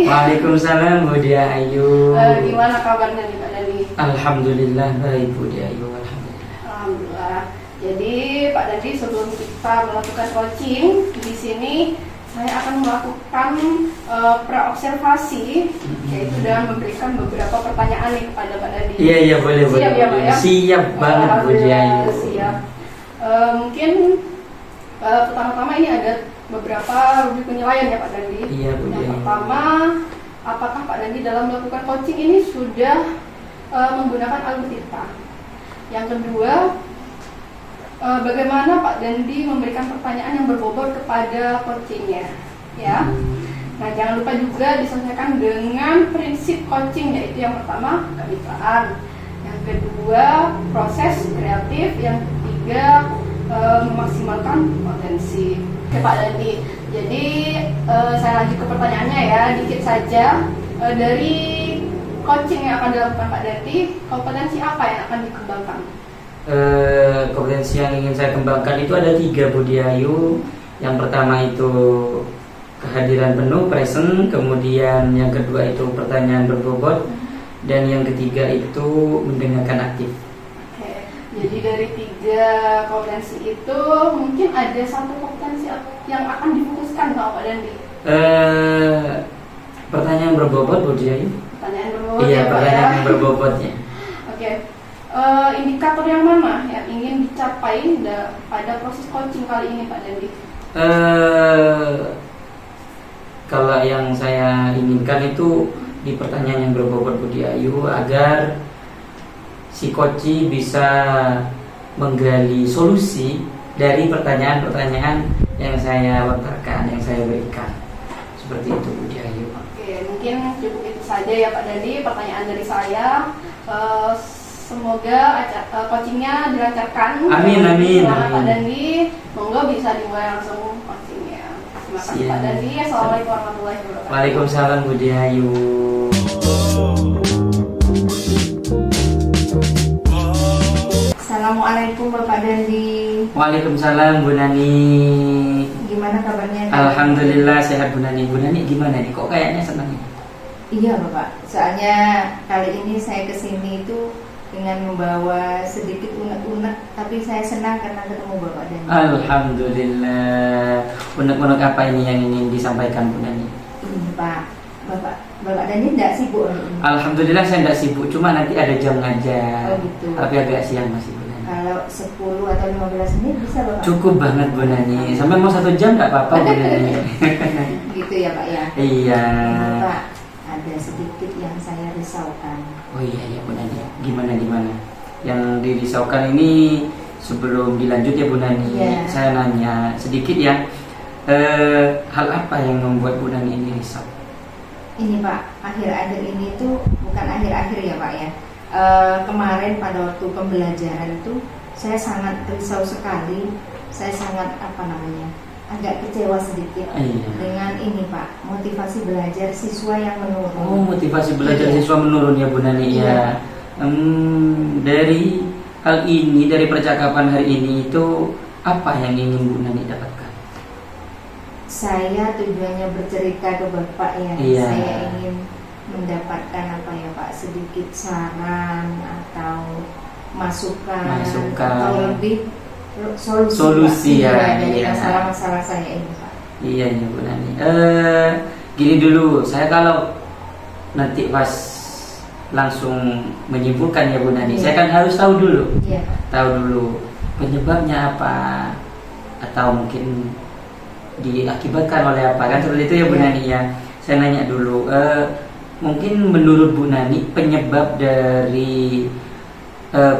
Waalaikumsalam Bu Dia Ayu. Gimana kabarnya nih Pak Dandi? Alhamdulillah baik Bu Dia Ayu. Alhamdulillah. Jadi Pak Dandi, sebelum kita melakukan coaching di sini, saya akan melakukan praobservasi, yaitu dengan memberikan beberapa pertanyaan nih kepada Pak Dandi. Iya boleh. Siap ya Pak ya? Siap banget Bu Dia Ayu. Siap. Mungkin pertama-tama ini ada beberapa rubrik penilaian ya Pak Dandi. Iya Bu Dia Yang Ayu. pertama, apakah Pak Dandi dalam melakukan coaching ini sudah menggunakan algoritma? Yang kedua, bagaimana Pak Dandi memberikan pertanyaan yang berbobot kepada coachingnya, ya. Nah, jangan lupa juga diselesaikan dengan prinsip coaching, yaitu yang pertama kemitraan, yang kedua proses kreatif, yang ketiga memaksimalkan potensi. Oke Pak Dandi, jadi saya lanjut ke pertanyaannya ya, dikit saja. Dari coaching yang akan dilakukan Pak Dandi, kompetensi apa yang akan dikembangkan? Kompetensi yang ingin saya kembangkan itu ada 3 Bu Dia Ayu. Yang pertama itu kehadiran penuh, present. Kemudian yang kedua itu pertanyaan berbobot. Dan yang ketiga itu mendengarkan aktif. Oke, jadi dari 3 kompetensi itu mungkin ada satu kompetensi yang akan difokuskan sama Pak Dandi. Pertanyaan berbobot Bu Dia Ayu. Pertanyaan berbobot. Iya, ya, Pak, pertanyaan ya? yang berbobotnya. Oke. Indikator yang mana yang ingin dicapai pada proses coaching kali ini Pak Dandi? Kalau yang saya inginkan itu di pertanyaan yang berbobot Bu Dia Ayu, agar si coach bisa menggali solusi dari pertanyaan-pertanyaan yang saya lontarkan, yang saya berikan. Seperti itu Bu Dia Ayu. Oke, mungkin cukup itu saja ya Pak Dandi pertanyaan dari saya. Semoga coachingnya dilancarkan. Amin. Selamat Pak Dandi, monggo bisa dimulai langsung coachingnya. Terima kasih Pak Dandi. Assalamualaikum warahmatullahi wabarakatuh. Waalaikumsalam Bu Dia Ayu. Assalamualaikum Bapak Dandi. Waalaikumsalam Bu Nani. Gimana kabarnya? Alhamdulillah sehat Bu Nani. Bu Nani gimana nih? Kok kayaknya senang ya? Iya Bapak. Soalnya kali ini saya kesini itu dengan membawa sedikit unek-unek, tapi saya senang karena ketemu Bapak Dandi. Alhamdulillah. Unek-unek apa ini yang ingin disampaikan Bu Nani? Ini Pak, Bapak Dandi tidak sibuk hari ini? Alhamdulillah saya tidak sibuk, cuma nanti ada jam ngajar. Oh gitu. Tapi agak siang masih Bu Nani. Kalau 10 atau 15 menit bisa Bapak? Cukup banget Bu Nani. Sampai mau 1 jam nggak apa-apa Bu Nani. Gitu ya Pak ya? Iya. Ini Pak, ada sedikit yang saya risaukan. Oh iya Bu Nani. Gimana? Yang dirisaukan ini sebelum dilanjut ya Bu Nani. Iya. Saya nanya sedikit ya. Hal apa yang membuat Bu Nani ini risau? Ini Pak, akhir-akhir ini tuh bukan akhir-akhir ya Pak ya. Kemarin pada waktu pembelajaran itu saya sangat risau sekali. Saya sangat agak kecewa sedikit dengan ini Pak, motivasi belajar siswa yang menurun. Oh, motivasi belajar siswa menurun ya Bu Nani ya. Dari hal ini, dari percakapan hari ini itu apa yang ingin Bu Nani dapatkan? Saya tujuannya bercerita ke Bapak ya. Iya. Saya ingin mendapatkan Pak, sedikit saran atau masukan. Atau lebih solusi ya, dari iya. masalah-masalah saya ini Pak. Iya Bu Nani. Gini dulu, saya kalau nanti pas langsung menyimpulkan ya Bu Nani, Iya. saya kan harus tahu dulu. Iya Pak. Tahu dulu penyebabnya apa, atau mungkin diakibatkan oleh apa, kan seperti itu ya Bu Iya. Nani ya. Saya nanya dulu, mungkin menurut Bu Nani penyebab dari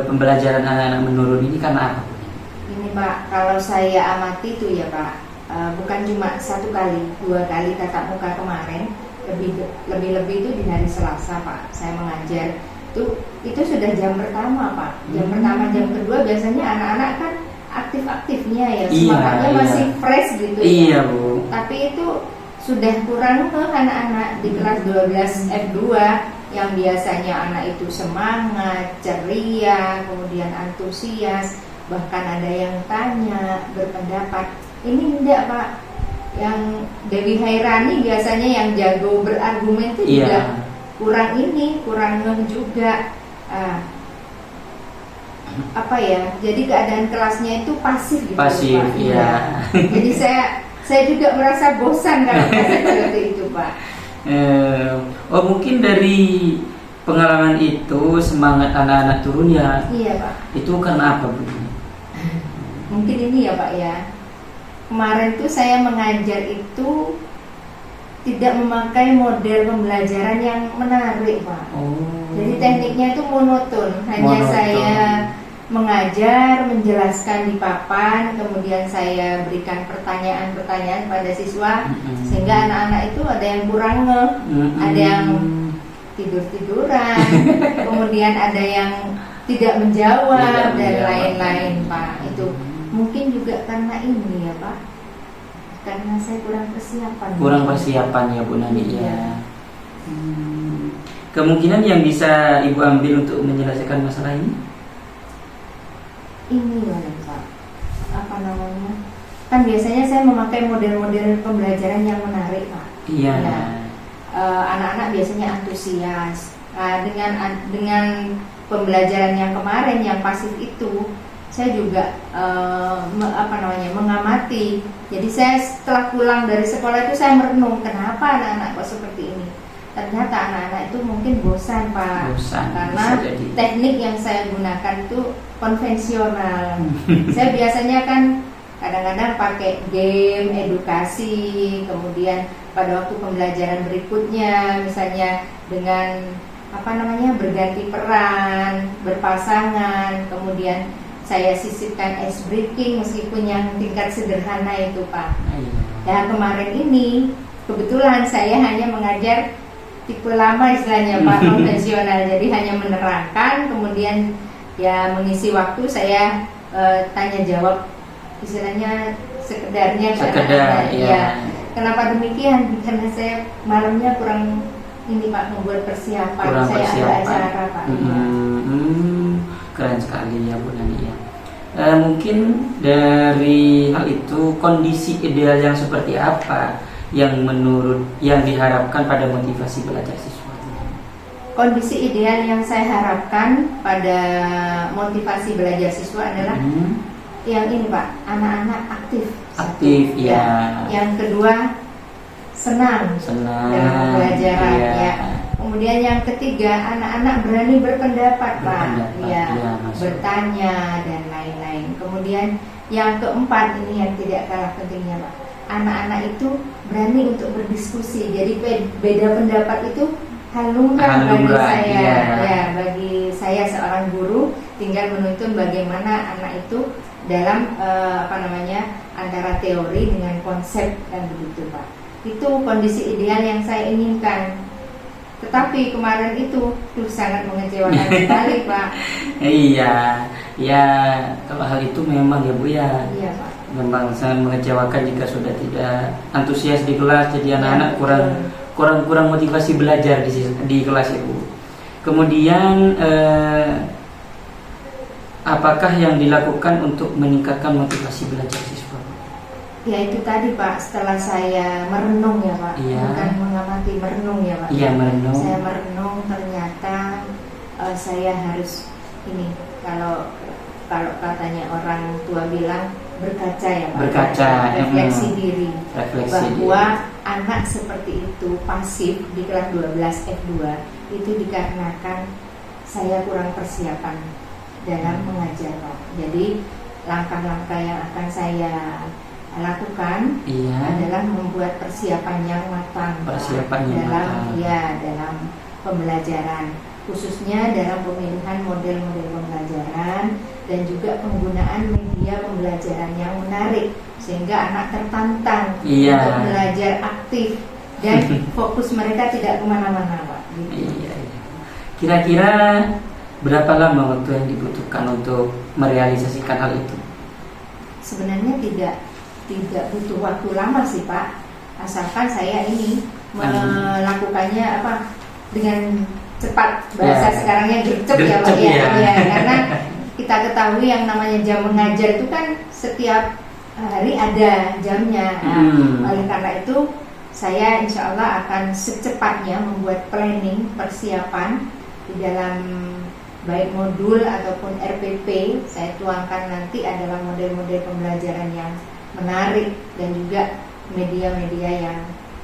pembelajaran anak-anak menurun ini karena apa Bu Nani? Ini Pak, kalau saya amati itu ya Pak, bukan cuma 1 kali, 2 kali tatap muka kemarin, lebih-lebih itu di hari Selasa Pak, saya mengajar. Itu sudah jam pertama Pak. Jam pertama, jam kedua biasanya anak-anak kan aktif-aktifnya ya, semangatnya masih fresh gitu Iya ya. Bu. Tapi itu sudah kurang ke anak-anak di kelas 12 F2 yang biasanya anak itu semangat, ceria, kemudian antusias, bahkan ada yang tanya, berpendapat. Ini enggak Pak, yang Dewi Hairani biasanya yang jago berargumen itu juga kurang ngeh juga. Apa ya? Jadi keadaan kelasnya itu pasif gitu. Pasif, Pak. iya. Jadi saya juga merasa bosan kalau seperti itu, Pak. Mungkin dari pengalaman itu semangat anak-anak turun ya. Iya, Pak. Itu karena apa, Bu? Mungkin ini ya, Pak ya. Kemarin tuh saya mengajar itu tidak memakai model pembelajaran yang menarik, Pak. Jadi tekniknya itu monoton. Hanya saya mengajar, menjelaskan di papan, kemudian saya berikan pertanyaan-pertanyaan pada siswa, sehingga anak-anak itu ada yang kurang ngeh, ada yang tidur-tiduran, kemudian ada yang tidak menjawab dan lain-lain, Pak. Itu mungkin juga karena ini ya, Pak. Karena saya kurang persiapan. Kurang persiapan ya, Bu Nani ya. Kemungkinan yang bisa Ibu ambil untuk menyelesaikan masalah ini? Ini ya, Pak. Apa namanya? Kan biasanya saya memakai model-model pembelajaran yang menarik, Pak. Iya. Ya. Anak-anak biasanya antusias. Dengan pembelajaran yang kemarin yang pasif itu, saya juga mengamati. Jadi saya setelah pulang dari sekolah itu saya merenung, kenapa anak-anak kok seperti ini? Ternyata anak-anak itu mungkin bosan, Pak. Karena teknik yang saya gunakan itu konvensional. Saya biasanya kan kadang-kadang pakai game edukasi, kemudian pada waktu pembelajaran berikutnya misalnya dengan berganti peran, berpasangan, kemudian saya sisipkan ice breaking meskipun yang tingkat sederhana itu, Pak. Ya kemarin ini kebetulan saya hanya mengajar tipe lama istilahnya, Pak, konvensional. Jadi hanya menerangkan, kemudian ya mengisi waktu saya tanya jawab istilahnya sekedarnya. Ya. Kenapa demikian? Karena saya malamnya kurang ini, Pak, membuat persiapan. Ada acara, Pak. Keren sekali ya, Bu Nani ya. Mungkin dari hal itu kondisi ideal yang seperti apa yang diharapkan pada motivasi belajar siswa? Kondisi ideal yang saya harapkan pada motivasi belajar siswa adalah yang ini, Pak, anak-anak aktif ya. Yang kedua senang dalam pembelajaran ya. Kemudian yang ketiga, anak-anak berani berpendapat, Pak, bertanya dan lain-lain. Kemudian yang keempat, ini yang tidak kalah pentingnya, Pak, anak-anak itu berani untuk berdiskusi. Jadi beda pendapat itu hal lumrah bagi saya. Ya, bagi saya seorang guru tinggal menuntun bagaimana anak itu dalam antara teori dengan konsep dan begitu, Pak. Itu kondisi ideal yang saya inginkan. Tetapi kemarin itu sangat mengecewakan sekali, Pak. Iya, ya kalau hal itu memang ya, Bu ya. Iya, Pak. Memang sangat mengecewakan jika sudah tidak antusias di kelas, jadi anak-anak kurang motivasi belajar di kelas itu. Kemudian apakah yang dilakukan untuk meningkatkan motivasi belajar siswa? Ya itu tadi, Pak, setelah saya merenung ya, Pak, bukan mengamati, merenung ya, Pak. Iya, merenung. Saya merenung, ternyata saya harus ini, kalau katanya orang tua bilang berkaca ya, Pak. Berkaca, refleksi diri. Bahwa diri. Anak seperti itu pasif di kelas 12 F2 itu dikarenakan saya kurang persiapan dalam mengajar, Pak. Jadi langkah-langkah yang akan saya lakukan adalah membuat persiapan yang matang dalam pembelajaran, khususnya dalam pemilihan model-model pembelajaran dan juga penggunaan media pembelajaran yang menarik sehingga anak tertantang untuk belajar aktif dan fokus mereka tidak kemana-mana, Pak. Gitu. Kira-kira berapa lama waktu yang dibutuhkan untuk merealisasikan hal itu? Sebenarnya tidak butuh waktu lama sih, Pak, asalkan saya ini melakukannya dengan cepat, bahasa sekarangnya gercep ya, Pak ya. Karena kita ketahui yang namanya jam mengajar itu kan setiap hari ada jamnya. Nah, oleh karena itu saya insya Allah akan secepatnya membuat planning persiapan di dalam baik modul ataupun RPP. Saya tuangkan nanti adalah model-model pembelajaran yang menarik dan juga media-media yang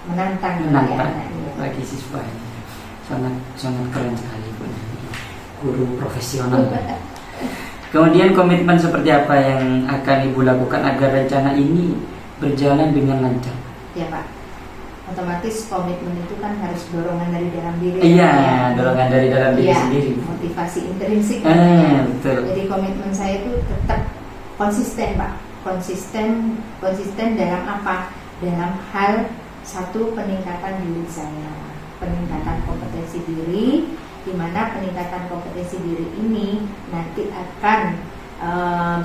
menantang bagi siswa. Sangat sangat keren sekali Bu Nani, guru profesional. Kemudian komitmen seperti apa yang akan Ibu lakukan agar rencana ini berjalan dengan lancar? Ya Pak, otomatis komitmen itu kan harus dorongan dari dalam diri. Iya, dorongan dari dalam diri sendiri. Motivasi intrinsik. Betul. Jadi komitmen saya itu tetap konsisten Pak. Konsisten dalam apa? Dalam hal satu, peningkatan diri saya, peningkatan kompetensi diri, di mana peningkatan kompetensi diri ini nanti akan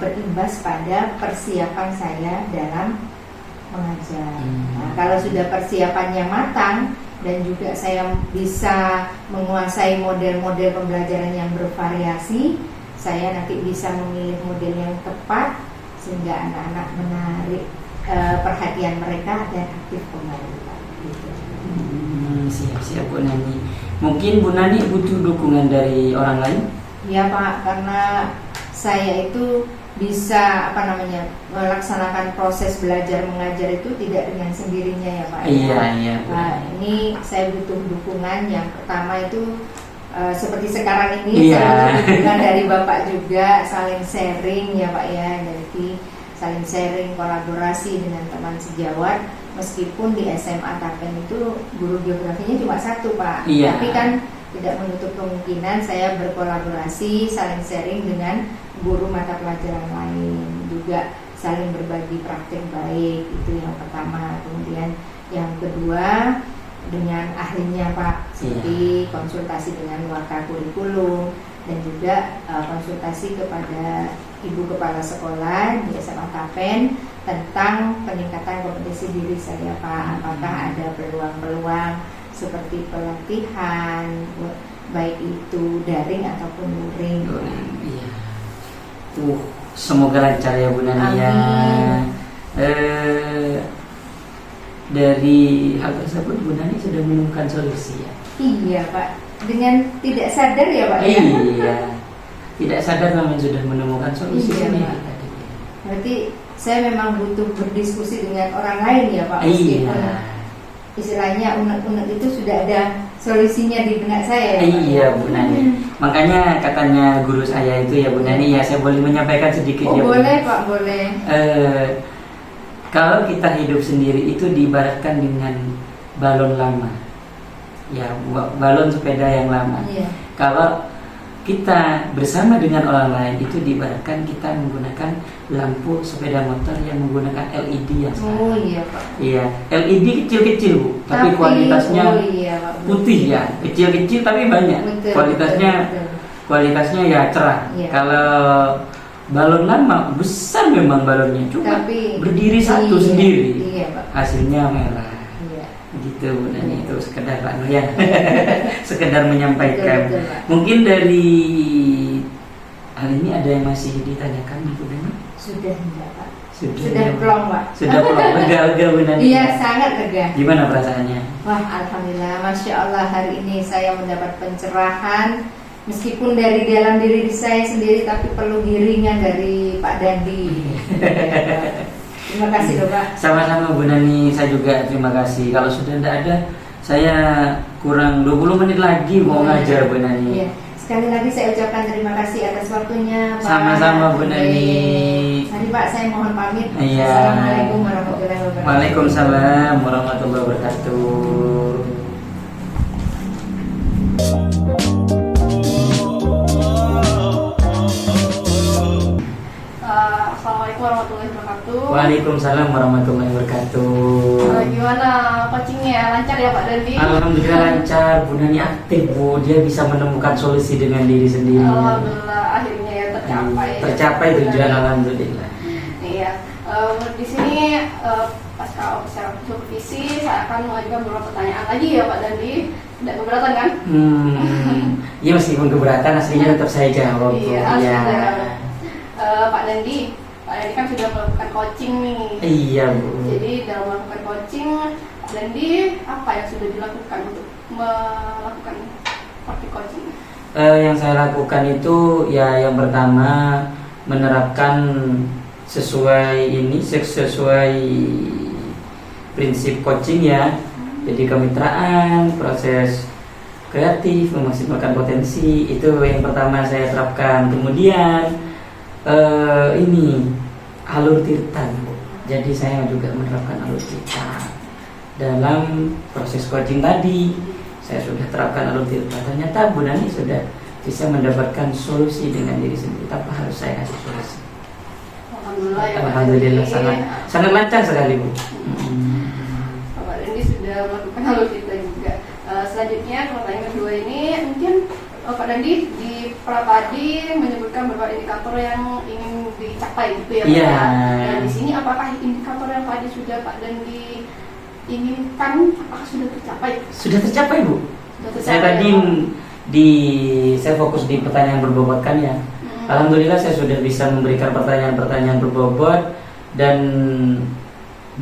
berimbas pada persiapan saya dalam mengajar. Nah, kalau sudah persiapannya matang dan juga saya bisa menguasai model-model pembelajaran yang bervariasi, saya nanti bisa memilih model yang tepat sehingga anak-anak menarik perhatian mereka dan aktif kembali. Gitu. Siap Bu Nani. Mungkin Bu Nani butuh dukungan dari orang lain? Ya Pak, karena saya itu bisa melaksanakan proses belajar mengajar itu tidak dengan sendirinya ya Pak. Iya. Nah, ini saya butuh dukungan. Yang pertama itu seperti sekarang ini saya butuh dukungan dari Bapak juga, saling sharing ya Pak ya. Jadi saling sharing, kolaborasi dengan teman sejawat. Meskipun di SMA Tapen itu guru geografinya cuma satu Pak, tapi kan tidak menutup kemungkinan saya berkolaborasi, saling sharing dengan guru mata pelajaran lain, juga saling berbagi praktik baik. Itu yang pertama. Kemudian yang kedua, dengan ahlinya Pak, seperti konsultasi dengan waka kurikulum dan juga konsultasi kepada Ibu Kepala Sekolah di SMA Tapen tentang peningkatan kompetensi diri saya Pak. Apakah ada peluang-peluang seperti pelatihan, baik itu daring ataupun luring. Iya. Semoga lancar ya Bu Nani ya. Dari hal tersebut Bu Nani sudah menemukan solusi ya? Iya Pak, dengan tidak sadar ya Pak. Iya. Tidak sadar namun sudah menemukan solusi. Iya, Pak. Berarti saya memang butuh berdiskusi dengan orang lain ya Pak. Meskipun istilahnya unek-unek itu sudah ada solusinya di benak saya ya Pak. Iya Bu Nani. Makanya katanya guru saya itu ya Bu Nani ya, saya boleh menyampaikan sedikit ya Bu? Boleh Pak, boleh. Kalau kita hidup sendiri itu diibaratkan dengan balon lama. Ya, balon sepeda yang lama. Iya. Kalau kita bersama dengan orang lain itu diibaratkan kita menggunakan lampu sepeda motor yang menggunakan LED yang sekarang. Oh iya Pak. Iya, LED kecil-kecil Bu, tapi kualitasnya Pak, putih ya, kecil-kecil tapi banyak. Betul, kualitasnya ya cerah. Iya. Kalau balon lama besar memang balonnya, cuma tapi berdiri satu sendiri. Iya Pak. Hasilnya merah. Gitu Bu Nani, itu sekedar Pak ya. Sekedar menyampaikan. Betul, Pak. Mungkin dari hal ini ada yang masih ditanyakan Bu Nani? Sudah enggak Pak? Sudah plong Pak. Sudah plong, lega Bu Nani. Iya, sangat lega. Gimana perasaannya? Wah, alhamdulillah, masya Allah, hari ini saya mendapat pencerahan. Meskipun dari dalam diri saya sendiri, tapi perlu giringan dari Pak Dandi. Terima kasih loh Pak. Sama-sama Bu Nani, saya juga terima kasih. Kalau sudah tidak ada, saya kurang 20 menit lagi mau ngajar Bu Nani. Iya. Sekali lagi saya ucapkan terima kasih atas waktunya Pak. Sama-sama Bu Nani. Mari Pak, saya mohon pamit. Iya. Assalamualaikum warahmatullahi wabarakatuh. Waalaikumsalam warahmatullahi wabarakatuh. Assalamualaikum warahmatullahi wabarakatuh. Waalaikumsalam warahmatullahi wabarakatuh. Gimana coachingnya, lancar ya Pak Dandi? Alhamdulillah lancar, Bu Nani aktif Bu, dia bisa menemukan solusi dengan diri sendiri. Alhamdulillah akhirnya ya tercapai. Tercapai tujuan alhamdulillah. Iya, di sini pasca observasi supervisi saya akan mengajukan beberapa pertanyaan lagi ya Pak Dandi. Tidak keberatan kan? Iya meskipun keberatan aslinya tetap saya jawab. Iya, Ya. Pak Dandi, Pak Dandi kan sudah melakukan coaching nih. Iya Bu. Jadi dalam melakukan coaching, Pak Dandi apa yang sudah dilakukan untuk melakukan praktik coaching? Yang saya lakukan itu ya yang pertama menerapkan sesuai prinsip coaching ya. Jadi kemitraan, proses kreatif, memaksimalkan potensi itu yang pertama saya terapkan. Kemudian ini alur tirta. Jadi saya juga menerapkan alur tirta dalam proses coaching tadi. Saya sudah terapkan alur tirta. Ternyata Bu Nani sudah bisa mendapatkan solusi dengan diri sendiri tanpa harus saya kasih solusi. Alhamdulillah ya Pak Alhamdulillah Dandi. sangat lancar sekali Bu. Pak Dandi sudah melakukan hal kita juga. Selanjutnya pertanyaan kedua ini mungkin Pak Dandi di Prapadi menyebutkan beberapa indikator yang ingin dicapai gitu ya Pak. Iya. Nah, di sini apakah indikator yang tadi sudah Pak Dandi inginkan apakah sudah tercapai? Sudah tercapai Bu. Sudah tercapai, Saya tadi ya, Pak? saya fokus di pertanyaan berbobot kan ya. Alhamdulillah saya sudah bisa memberikan pertanyaan-pertanyaan berbobot dan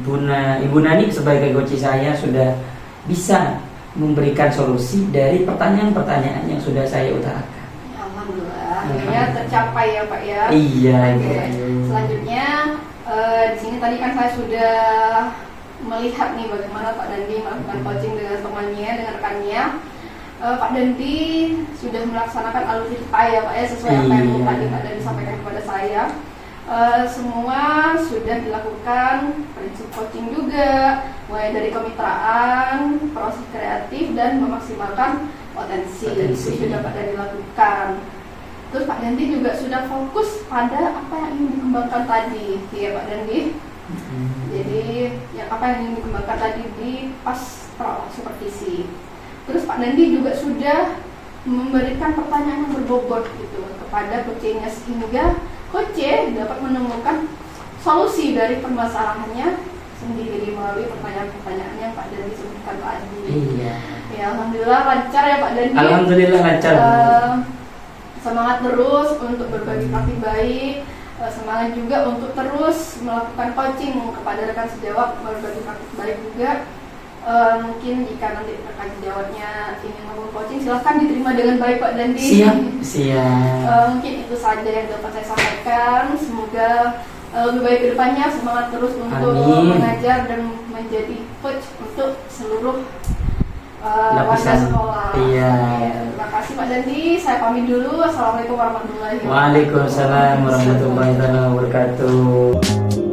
Ibu Nani sebagai coach saya sudah bisa memberikan solusi dari pertanyaan-pertanyaan yang sudah saya utarakan. Alhamdulillah, akhirnya tercapai ya Pak ya. Iya. Oke. Ibu. Selanjutnya di sini tadi kan saya sudah melihat nih bagaimana Pak Dandi melakukan coaching dengan temannya, dengan rekannya. Pak Dandi sudah melaksanakan alur tirta ya Pak ya, sesuai apa yang tadi Pak Dandi sampaikan kepada saya. Semua sudah dilakukan prinsip coaching juga, mulai dari kemitraan, proses kreatif dan memaksimalkan potensi. Itu sudah Pak Dandi lakukan. Terus Pak Dandi juga sudah fokus pada apa yang ingin dikembangkan tadi, ya Pak Dandi. Jadi yang apa yang ingin dikembangkan tadi di pas perawat supervisi. Terus Pak Dandi juga sudah memberikan pertanyaan yang berbobot gitu kepada coachnya sehingga coach dapat menemukan solusi dari permasalahannya sendiri melalui pertanyaan-pertanyaan yang Pak Dandi sebutkan tadi. Iya. Ya alhamdulillah lancar ya Pak Dandi. Alhamdulillah lancar. Semangat terus untuk berbagi praktik baik. Semangat juga untuk terus melakukan coaching kepada rekan sejawat berbagi praktik baik juga. Mungkin jika nanti rekan sejawatnya ingin melakukan coaching silahkan diterima dengan baik Pak Dandi. Siap. Mungkin itu saja yang dapat saya sampaikan. Semoga lebih baik ke depannya, semangat terus untuk mengajar dan menjadi coach untuk seluruh warga sekolah. Iya. Terima kasih Pak Dandi. Saya pamit dulu. Assalamualaikum warahmatullahi wabarakatuh. Waalaikumsalam warahmatullahi wabarakatuh.